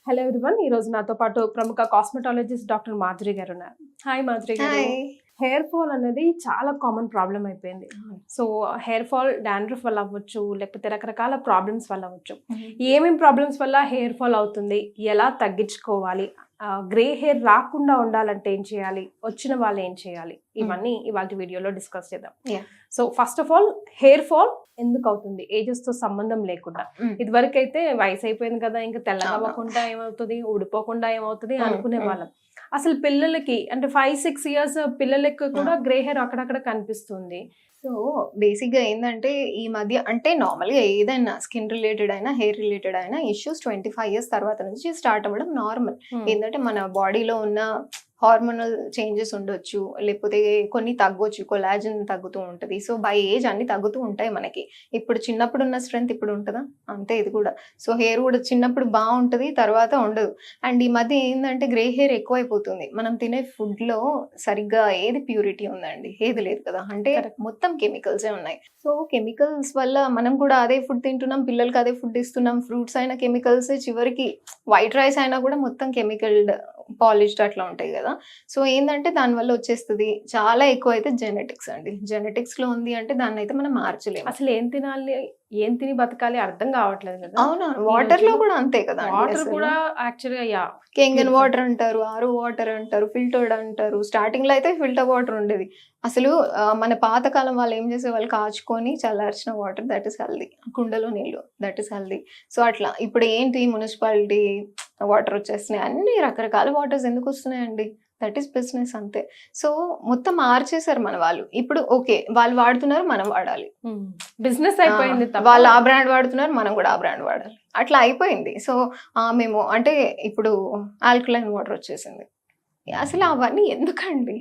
Hello everyone. ఈ రోజు నాతో పాటు ప్రముఖ కాస్మెటాలజిస్ట్ డాక్టర్ మాధురి గారు ఉన్నారు. హాయ్ మాధురి గారు. హాయ్. హెయిర్ ఫాల్ అనేది చాలా కామన్ ప్రాబ్లం అయిపోయింది. సో హెయిర్ ఫాల్ డాండ్రఫ్ వల్ల అవ్వచ్చు, లేకపోతే రకరకాల ప్రాబ్లమ్స్ వల్ల అవ్వచ్చు. ఏమేం ప్రాబ్లమ్స్ వల్ల హెయిర్ ఫాల్ అవుతుంది, ఎలా తగ్గించుకోవాలి, గ్రే హెయిర్ రాకుండా ఉండాలంటే ఏం చేయాలి, వచ్చిన వాళ్ళు ఏం చేయాలి, ఇవన్నీ ఇవాళ వీడియోలో డిస్కస్ చేద్దాం. So first of all, hair fall ఎందుకు అవుతుంది ఏజెస్ తో సంబంధం లేకుండా? ఇదివరకు అయితే వయసు అయిపోయింది కదా, ఇంకా తెల్లగా అవ్వకుండా ఏమవుతుంది, ఊడిపోకుండా ఏమవుతుంది అనుకునే వాళ్ళం. అసలు పిల్లలకి అంటే 5-6 years పిల్లలకి కూడా గ్రే హెయిర్ అక్కడక్కడ కనిపిస్తుంది. సో బేసిక్ గా ఏంటంటే ఈ మధ్య అంటే నార్మల్ గా ఏదైనా స్కిన్ రిలేటెడ్ అయినా హెయిర్ రిలేటెడ్ అయినా ఇష్యూస్ 25 years తర్వాత నుంచి స్టార్ట్ అవ్వడం నార్మల్. ఏంటంటే మన బాడీలో ఉన్న హార్మోనల్ చేంజెస్ ఉండొచ్చు, లేకపోతే కొన్ని తగ్గొచ్చు, కొలాజన్ తగ్గుతూ ఉంటుంది. సో బై ఏజ్ అన్ని తగ్గుతూ ఉంటాయి మనకి. ఇప్పుడు చిన్నప్పుడు ఉన్న స్ట్రెంత్ ఇప్పుడు ఉంటుందా? అంతే ఇది కూడా. సో హెయిర్ కూడా చిన్నప్పుడు బాగుంటుంది, తర్వాత ఉండదు. అండ్ ఈ మధ్య ఏంటంటే గ్రే హెయిర్ ఎక్కువైపోతుంది. మనం తినే ఫుడ్ లో సరిగ్గా ఏది ప్యూరిటీ ఉందండి? ఏది లేదు కదా. అంటే మొత్తం కెమికల్సే ఉన్నాయి. సో కెమికల్స్ వల్ల మనం కూడా అదే ఫుడ్ తింటున్నాం, పిల్లలకి అదే ఫుడ్ ఇస్తున్నాం. ఫ్రూట్స్ అయినా కెమికల్స్, చివరికి వైట్ రైస్ అయినా కూడా మొత్తం కెమికల్ పాలిష్డ్ అట్లా ఉంటాయి కదా. సో ఏంటంటే దానివల్ల వచ్చేస్తుంది. చాలా ఎక్కువ అయితే జెనెటిక్స్ అండి. జెనెటిక్స్ లో ఉంది అంటే దాన్ని అయితే మనం మార్చలేము. అసలు ఏం తినాలి, ఏం తిని బతకాలి అర్థం కావట్లేదు కదా. అవునవును, వాటర్ లో కూడా అంతే కదా. వాటర్ కూడా యాక్చువల్గా కెంగన్ వాటర్ అంటారు, ఆరో వాటర్ అంటారు, ఫిల్టర్డ్ అంటారు. స్టార్టింగ్ లో అయితే ఫిల్టర్ వాటర్ ఉండేది. అసలు మన పాతకాలం వాళ్ళు ఏం చేసే వాళ్ళు కాచుకొని చల్లార్చిన వాటర్, దట్ ఇస్ హెల్దీ. కుండలో నీళ్ళు, దట్ ఇస్ హెల్దీ. సో అట్లా ఇప్పుడు ఏంటి మున్సిపాలిటీ వాటర్ వచ్చేస్తున్నాయి, అన్ని రకరకాల వాటర్స్ ఎందుకు వస్తున్నాయండి? దట్ ఈస్ బిజినెస్ అంతే. సో మొత్తం మార్చేశారు మన వాళ్ళు. ఇప్పుడు ఓకే, వాళ్ళు వాడుతున్నారు, మనం వాడాలి. బిజినెస్ అయిపోయింది. వాళ్ళు ఆ బ్రాండ్ వాడుతున్నారు, మనం కూడా ఆ బ్రాండ్ వాడాలి. అట్లా అయిపోయింది. సో మేము అంటే ఇప్పుడు ఆల్కలైన్ వాటర్ వచ్చేసింది. అసలు అవన్నీ ఎందుకండి?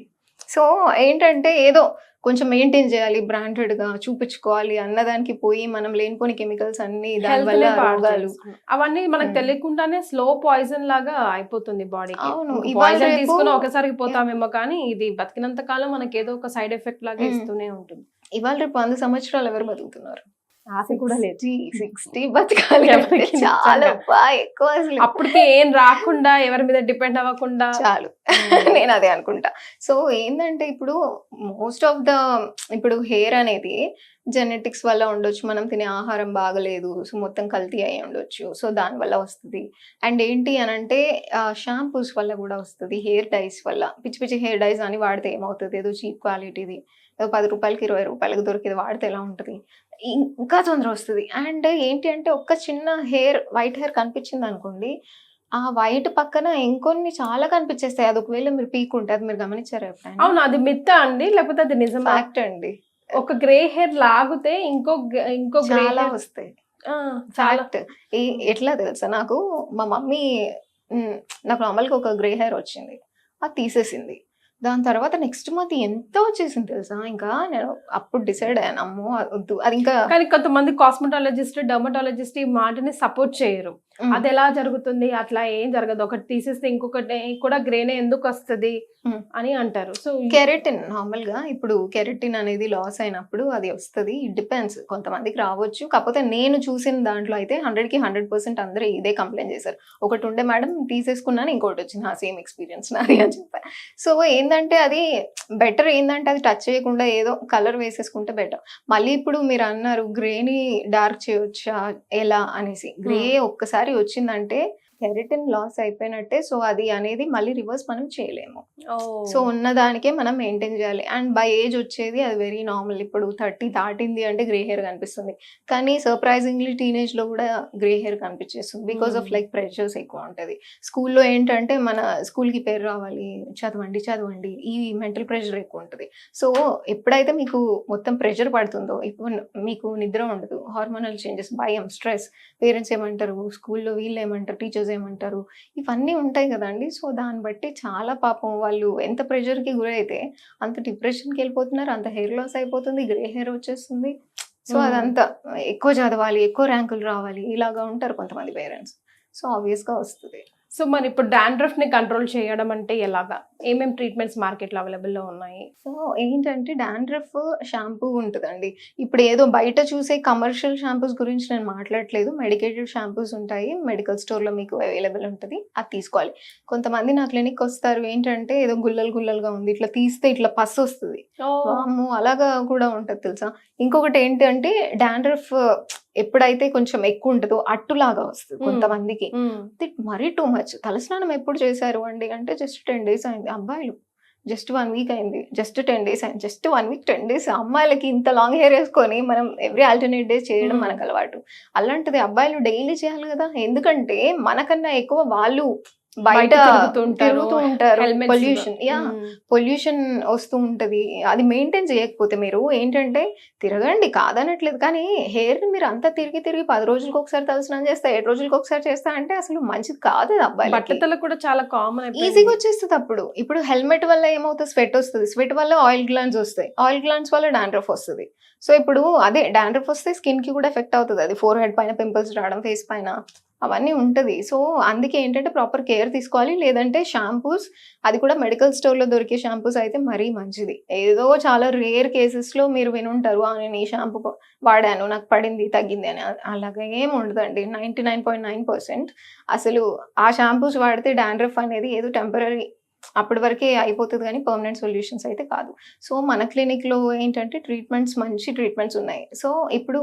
సో ఏంటంటే ఏదో కొంచెం మెయింటైన్ చేయాలి, బ్రాండెడ్ గా చూపించుకోవాలి అన్నదానికి పోయి మనం లేనిపోని కెమికల్స్ అన్ని దానివల్ల రోగాలు అవన్నీ మనకు తెలియకుండానే స్లో పాయిజన్ లాగా అయిపోతుంది బాడీకి. అవును, పాయిజన్ తీసుకుని ఒకసారికి పోతామేమో, కానీ ఇది బతికినంత కాలం మనకి ఏదో ఒక సైడ్ ఎఫెక్ట్ లాగా ఇస్తూనే ఉంటుంది. ఇవాళ రేపు 100 సంవత్సరాలు ఎవరు బతుకుతున్నారు? ఆశ కూడా లేదు. 60 బతకాలి చాలా ఎక్కువ. అసలు అప్పటికి ఏం రాకుండా ఎవరి మీద డిపెండ్ అవ్వకుండా చాలు. నేను అదే అనుకుంటా. సో ఏంటంటే ఇప్పుడు మోస్ట్ ఆఫ్ ద ఇప్పుడు హెయిర్ అనేది జెనెటిక్స్ వల్ల ఉండొచ్చు, మనం తినే ఆహారం బాగలేదు, సో మొత్తం కల్తీ అయి ఉండొచ్చు, సో దానివల్ల వస్తుంది. అండ్ ఏంటి అని అంటే షాంపూస్ వల్ల కూడా వస్తుంది, హెయిర్ డైస్ వల్ల. పిచ్చి పిచ్చి హెయిర్ డైస్ అని వాడితే ఏమవుతుంది? ఏదో చీప్ క్వాలిటీది, ఏదో 10 రూపాయలకి 20 రూపాయలకి దొరికేది వాడితే ఎలా ఉంటుంది? ఇంకా తొందర వస్తుంది. అండ్ ఏంటి అంటే ఒక్క చిన్న హెయిర్, వైట్ హెయిర్ కనిపించింది అనుకోండి, ఆ వైట్ పక్కన ఇంకొన్ని చాలా కనిపించేస్తాయి. అది ఒకవేళ మీరు పీకుంటే, అది మీరు గమనించారా ఎప్పుడైనా? అవును, అది మిత్ అండి లేకపోతే అది నిజం? ఫ్యాక్ట్ అండి. ఒక గ్రే హెయిర్ లాగితే ఇంకో చాలా వస్తాయి. ఫ్యాక్ట్. ఎట్లా తెలుసా నాకు? మా మమ్మీ నాకు నార్మల్గా ఒక గ్రే హెయిర్ వచ్చింది, అది తీసేసింది. దాని తర్వాత నెక్స్ట్ మంత్ ఎంత వచ్చేసింది తెలుసా? ఇంకా నేను అప్పుడు డిసైడ్ అయ్యాను, అమ్మో వద్దు అది ఇంకా. కానీ కొంతమంది కాస్మెటాలజిస్ట్, డర్మటాలజిస్ట్ ఈ మాటని సపోర్ట్ చేయరు. అది ఎలా జరుగుతుంది? అట్లా ఏం జరగదు, ఒకటి తీసేస్తే ఇంకొకటి కూడా గ్రేనే ఎందుకు వస్తుంది అని అంటారు. సో కెరటిన్ నార్మల్ గా ఇప్పుడు కెరటిన్ అనేది లాస్ అయినప్పుడు అది వస్తుంది. ఇట్ డిపెండ్స్, కొంతమందికి రావచ్చు. కాకపోతే నేను చూసిన దాంట్లో అయితే 100కి 100% అందరూ ఇదే కంప్లైంట్ చేశారు. ఒకటి ఉండే మేడం తీసేసుకున్నాను, ఇంకోటి వచ్చింది, ఆ సేమ్ ఎక్స్పీరియన్స్ నాది అని చెప్పారు. సో ఏంటంటే అది బెటర్. ఏంటంటే అది టచ్ చేయకుండా ఏదో కలర్ వేసేసుకుంటే బెటర్. మళ్ళీ ఇప్పుడు మీరు అన్నారు గ్రేని డార్క్ చేయొచ్చా ఎలా అనేసి. గ్రే ఒక్కసారి వచ్చిందంటే కెరటిన్ లాస్ అయిపోయినట్టే. సో అది అనేది మళ్ళీ రివర్స్ మనం చేయలేము. సో ఉన్నదానికే మనం మెయింటైన్ చేయాలి. అండ్ బై ఏజ్ వచ్చేది అది వెరీ నార్మల్. ఇప్పుడు 30 దాటింది అంటే గ్రే హెయిర్ కనిపిస్తుంది, కానీ సర్ప్రైజింగ్లీ టీనేజ్ లో కూడా గ్రే హెయిర్ కనిపించేస్తుంది. బికాస్ ఆఫ్ లైక్ ప్రెషర్స్ ఎక్కువ ఉంటుంది. స్కూల్లో ఏంటంటే మన స్కూల్కి పేరు రావాలి, చదవండి చదవండి, ఈ మెంటల్ ప్రెషర్ ఎక్కువ ఉంటుంది. సో ఎప్పుడైతే మీకు మొత్తం ప్రెషర్ పడుతుందో, ఇప్పుడు మీకు నిద్ర ఉండదు, హార్మోనల్ చేంజెస్, భయం, స్ట్రెస్, పేరెంట్స్ ఏమంటారు, స్కూల్లో వీళ్ళు ఏమంటారు, టీచర్స్ ఏమంటారు, ఇవన్నీ ఉంటాయి కదండి. సో దాన్ని బట్టి చాలా పాపం వాళ్ళు ఎంత ప్రెషర్కి గురైతే అంత డిప్రెషన్కి వెళ్ళిపోతున్నారు, అంత హెయిర్ లాస్ అయిపోతుంది, గ్రే హెయిర్ వచ్చేస్తుంది. సో అదంతా ఎక్కువ చదవాలి, ఎక్కువ ర్యాంకులు రావాలి, ఇలాగా ఉంటారు కొంతమంది పేరెంట్స్. సో ఆబ్వియస్గా వస్తుంది. సో మరి ఇప్పుడు డాండ్రఫ్ ని కంట్రోల్ చేయడం అంటే ఎలాగా? ఏమేం ట్రీట్మెంట్స్ మార్కెట్ లో అవైలబుల్ లో ఉన్నాయి? సో ఏంటంటే డాండ్రఫ్ షాంపూ ఉంటుందండి. ఇప్పుడు ఏదో బయట చూసే కమర్షియల్ షాంపూస్ గురించి నేను మాట్లాడట్లేదు. మెడికేటెడ్ షాంపూస్ ఉంటాయి. మెడికల్ స్టోర్‌లో మీకు అవైలబుల్ ఉంటది. అది తీసుకోవాలి. కొంతమంది నా క్లినిక్‌కి వస్తారు. ఏంటంటే ఏదో గుల్లలు గుల్లలుగా ఉంది. ఇట్లా తీస్తే ఇట్లా పస్ వస్తది. వామ్మో! అలాగా కూడా ఉంటది తెలుసా? ఇంకొకటి ఏంటంటే డాండ్రఫ్ ఎప్పుడైతే కొంచెం ఎక్కువ ఉంటదో అట్టులాగా వస్తది కొంతమందికి. మరీ టూ మచ్. తలస్నానం ఎప్పుడు చేశారు అండి అంటే జస్ట్ 10 డేస్ అయింది. అబ్బాయిలు జస్ట్ 1 వీక్ అయింది. జస్ట్ 10 డేస్ అయింది. Just 1 week 10 days. అమ్మాయిలకి ఇంత లాంగ్ హెయిర్ ఏసుకొని మనం ఎవ్రీ ఆల్టర్‌నేట్ డేస్ చేయడం మనకు అలవాటు. అలాంటిది అబ్బాయిలు డైలీ చేయాలి గదా! ఎందుకంటే మనకన్నా ఎక్కువ వాళ్ళు బయట తిరుగుతూ ఉంటారు. పొల్యూషన్ పొల్యూషన్ వస్తూ ఉంటది. అది మెయింటైన్ చేయకపోతే మీరు ఏంటంటే తిరగండి కాదనట్లేదు. కానీ హెయిర్ మీరు అంతా తిరిగి 10 రోజులకు ఒకసారి తలస్నానం చేస్తా, 7 రోజులకు ఒకసారి చేస్తా అంటే అసలు మంచిది కాదు అది అబ్బాయిలకి. బట్టతల కూడా చాలా కామన్ ఈజీగా వచ్చేస్తది అప్పుడు. ఇప్పుడు హెల్మెట్ వల్ల ఏమవుతుంది? స్వెట్ వస్తది. స్వెట్ వల్ల ఆయిల్ గ్లాండ్స్ వస్తాయి. ఆయిల్ గ్లాండ్స్ వల్ల డాండ్రఫ్ వస్తది. సో ఇప్పుడు అదే డాండ్రఫ్ వస్తే స్కిన్ కి కూడా ఎఫెక్ట్ అవుతది. అది ఫోర్ హెడ్ పైన పింపుల్స్ రావడం, ఫేస్ పైన అవన్నీ ఉంటది. సో అందుకే ఏంటంటే ప్రాపర్ కేర్ తీసుకోవాలి. లేదంటే షాంపూస్ అది కూడా మెడికల్ స్టోర్‌లో దొరికే షాంపూస్ అయితే మరీ మంచిది. ఏదో చాలా రేర్ కేసెస్‌లో మీరు వినుంటారు. నేను ఈ షాంపూ వాడాను నాకు పడింది, తగ్గింది అని. అలాగా ఏమి ఉండదండి. 99.9% అసలు ఆ షాంపూస్ వాడితే డాండ్రఫ్ అనేది ఏదో టెంపరరీ అప్పటి వరకే అయిపోతది గానీ పర్మనెంట్ సొల్యూషన్స్ అయితే కాదు. సో మన క్లినిక్‌లో ఏంటంటే ట్రీట్మెంట్స్ మంచి ట్రీట్మెంట్స్ ఉన్నాయి. సో ఇప్పుడు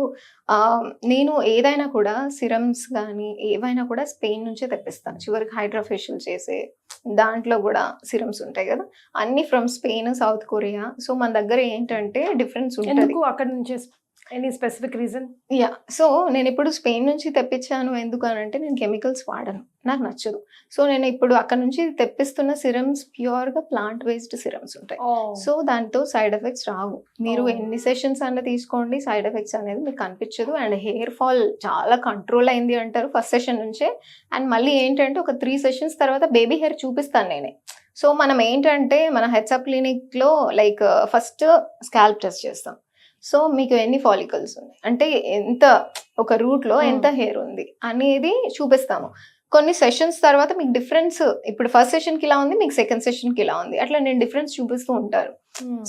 నేను ఏదైనా కూడా సిరమ్స్ గానీ ఏవైనా కూడా స్పెయిన్ నుంచే తెప్పిస్తాను. చివరికి హైడ్రా ఫేషియల్ చేసే దాంట్లో గూడా సిరమ్స్ ఉంటాయి గదా! అన్నీ from Spain, south Korea. So మన దగ్గర ఏంటంటే డిఫరెన్స్ ఉంటది. ఎందుకు అక్కడ నుంచి any specific reason? Yeah! So నేనిప్పుడు స్పెయిన్ నుంచి తెప్పించాను ఎందుకు అనంటే నేను కెమికల్స్ వాడను. నాకు నచ్చదు. సో నేను ఇప్పుడు అక్కడ నుంచి తెప్పిస్తున్న సిరమ్స్ ప్యూర్‌గా ప్లాంట్ బేస్డ్ సిరమ్స్ ఉంటాయి. సో దాంతో సైడ్ ఎఫెక్ట్స్ రావు. మీరు ఎన్ని సెషన్స్ అన్నా తీసుకోండి సైడ్ ఎఫెక్ట్స్ అనేది మీకు కనిపించదు. అండ్ హెయిర్ ఫాల్ చాలా కంట్రోల్ అయింది అంటారు ఫస్ట్ సెషన్ నుంచే. అండ్ మళ్ళీ ఏంటంటే ఒక 3 సెషన్స్ తర్వాత బేబీ హెయిర్ చూపిస్తాను నేనే. సో మనం ఏంటంటే మన హెచ్‌అప్ క్లినిక్‌లో లైక్ ఫస్ట్ స్కాల్ప్ టెస్ట్ చేస్తాం. సో మీకు ఎన్ని ఫాలికల్స్ ఉన్నాయి అంటే ఎంత ఒక రూట్లో ఎంత హెయిర్ ఉంది అనేది చూపిస్తాము. కొన్ని సెషన్స్ తర్వాత మీకు డిఫరెన్స్ ఇప్పుడు ఫస్ట్ సెషన్కి ఇలా ఉంది, మీకు సెకండ్ సెషన్కి ఇలా ఉంది, అట్లా నేను డిఫరెన్స్ చూపిస్తూ ఉంటారు.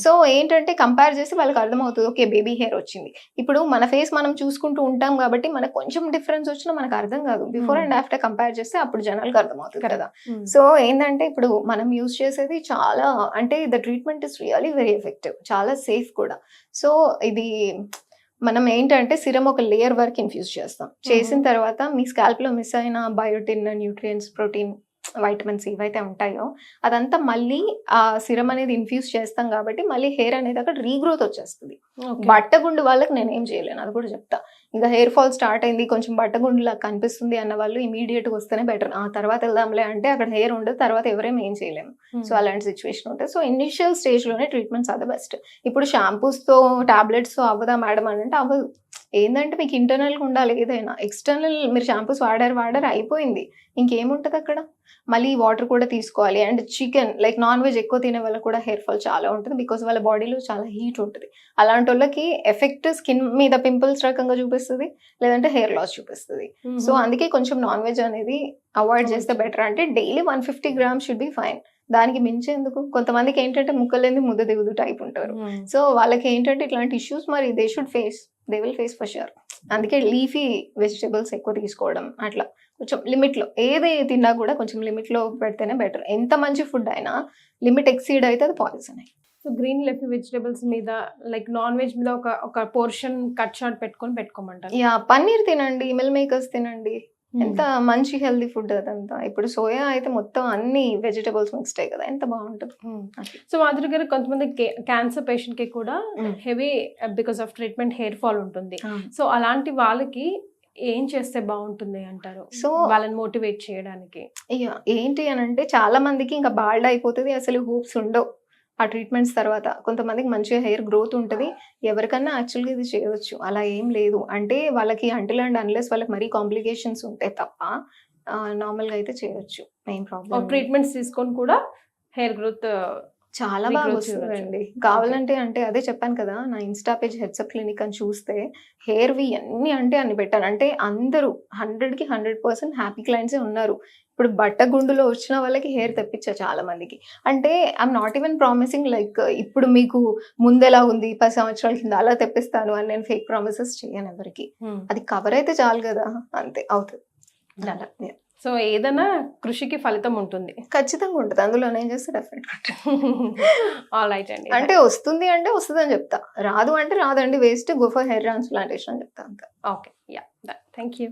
సో ఏంటంటే కంపేర్ చేసి వాళ్ళకి అర్థమవుతుంది ఓకే బేబీ హెయిర్ వచ్చింది. ఇప్పుడు మన ఫేస్ మనం చూసుకుంటూ ఉంటాం కాబట్టి మనకు కొంచెం డిఫరెన్స్ వచ్చినా మనకు అర్థం కాదు. బిఫోర్ అండ్ ఆఫ్టర్ కంపేర్ చేస్తే అప్పుడు జనాలకు అర్థమవుతుంది కదా. సో ఏంటంటే ఇప్పుడు మనం యూజ్ చేసేది చాలా అంటే the treatment is really very effective, చాలా సేఫ్ కూడా. సో ఇది మనం ఏంటంటే సిరమ్ ఒక లేయర్ వరకు ఇన్ఫ్యూజ్ చేస్తాం. చేసిన తర్వాత మీ స్కాల్ప్ లో మిస్ అయిన బయోటిన్, న్యూట్రియంట్స్, ప్రోటీన్, వైటమిన్స్ ఏవైతే ఉంటాయో అదంతా మళ్ళీ ఆ సిరమ్ అనేది ఇన్ఫ్యూజ్ చేస్తాం కాబట్టి మళ్ళీ హెయిర్ అనేది అక్కడ రీగ్రోత్ వచ్చేస్తుంది. బట్టగుండు వాళ్ళకి నేను ఏం చేయలేను అది కూడా చెప్తా. ఇంకా హెయిర్ ఫాల్ స్టార్ట్ అయింది కొంచెం బట్టగుండు లాగా కనిపిస్తుంది అన్న వాళ్ళు ఇమీడియట్గా వస్తేనే బెటర్. ఆ తర్వాత వెళ్దాంలే అంటే అక్కడ హెయిర్ ఉండదు, తర్వాత ఎవరేం ఏం చేయలేము. సో అలాంటి సిచ్యువేషన్ ఉంటుంది. సో ఇనిషియల్ స్టేజ్ లోనే ట్రీట్మెంట్స్ అది బెస్ట్. ఇప్పుడు షాంపూస్ తో టాబ్లెట్స్ తో అవ్వదా మేడం అని అంటే అవ్వదు. ఏంటంటే మీకు ఇంటర్నల్గా ఉండాలి ఏదైనా. ఎక్స్టర్నల్ మీరు షాంపూస్ వాడారు అయిపోయింది, ఇంకేముంటుంది అక్కడ. మళ్ళీ వాటర్ కూడా తీసుకోవాలి. And chicken like non veg ఎక్కువ తినే వాళ్ళకి కూడా హెయిర్ ఫాల్ చాలా ఉంటుంది. బికాస్ వాళ్ళ బాడీలో చాలా హీట్ ఉంటుంది. అలాంటి వాళ్ళకి ఎఫెక్ట్ స్కిన్ మీద పింపుల్స్ రకంగా చూపిస్తుంది, లేదంటే హెయిర్ లాస్ చూపిస్తుంది. సో అందుకే కొంచెం నాన్ వెజ్ అనేది అవాయిడ్ చేస్తే బెటర్. అంటే daily 150 grams should be fine. దానికి మించేందుకు. కొంతమందికి ఏంటంటే ముక్కలేని ముద్ద దిగుదు టైప్ ఉంటారు. సో వాళ్ళకి ఏంటంటే ఇట్లాంటి ఇష్యూస్ మరి they should face, they will face for sure. అందుకే లీఫీ వెజిటబుల్స్ ఎక్కువ తీసుకోవడం అట్లా కొంచెం లిమిట్లో ఏది తిన్నా కూడా కొంచెం లిమిట్లో పెడితేనే బెటర్. ఎంత మంచి ఫుడ్ అయినా లిమిట్ ఎక్సీడ్ అయితే అది poison. So green leafy vegetables మీద లైక్ నాన్ వెజ్ మీద ఒక పోర్షన్ కట్ షార్ట్ పెట్టుకోమంటారు. యా పన్నీర్ తినండి, మిల్ మేకర్స్ తినండి, ఎంత మంచి హెల్దీ ఫుడ్ అదంతా. ఇప్పుడు సోయా అయితే మొత్తం అన్ని వెజిటబుల్స్ మిక్స్డ్ అయ్యి కదా, ఎంత బాగుంటుంది. సో మాధురి గారు కొంతమంది క్యాన్సర్ పేషెంట్ కి కూడా heavy because of treatment hair fall ఉంటుంది. సో అలాంటి వాళ్ళకి ఏం చేస్తే బాగుంటుంది అంటారు? సో వాళ్ళని మోటివేట్ చేయడానికి ఏంటి అని అంటే చాలా మందికి ఇంకా బాల్డ్ అయిపోతుంది, అసలు హోప్స్ ఉండవు ఆ ట్రీట్మెంట్స్ తర్వాత. కొంతమందికి మంచిగా హెయిర్ గ్రోత్ ఉంటుంది. ఎవరికన్నా యాక్చువల్గా ఇది చేయవచ్చు, అలా ఏం లేదు. అంటే వాళ్ళకి అంటిల్ అండ్ అన్లెస్ వాళ్ళకి మరీ కాంప్లికేషన్స్ ఉంటాయి తప్ప నార్మల్గా అయితే చేయొచ్చు. మెయిన్ ప్రాబ్లం ట్రీట్మెంట్స్ తీసుకొని కూడా హెయిర్ గ్రోత్ చాలా బాగా Regrowth వస్తుందండి. కావాలంటే అంటే అదే చెప్పాను కదా! నా ఇన్‌స్టా పేజ్ హెడ్సప్ క్లినిక్ అని చూస్తే హెయిర్‌వి ఎన్ని అంటే అన్ని పెట్టాను. అంటే అందరూ 100కి 100% హ్యాపీ క్లయింట్సే ఉన్నారు. ఇప్పుడు బట్టగుండులో వచ్చిన వాళ్ళకి హెయిర్ తెప్పించా చాలా మందికి. అంటే I'm not even promising like ఇప్పుడు మీకు ముందెలా ఉంది 10 సంవత్సరాల కింద అలా తెప్పిస్తాను అని నేను ఫేక్ ప్రామిసెస్ చేయను ఎవరికీ. అది కవర్ అయితే చాలు కదా! అంతే అవుతది. Done. అలా. యాహ్! సో ఏదైనా కృషికి ఫలితం ఉంటుంది. ఖచ్చితంగా ఉంటది. అందులో నేను చేస్తే డెఫినెట్‌గా ఉంటది. ఆల్రైట్ అండి. అంటే వస్తుంది అంటే వస్తదని చెప్తా. రాదు అంటే రాదండి waste go for hair transplantation అని చెప్తా అంతే. Okay. Yeah! Done. Thank you.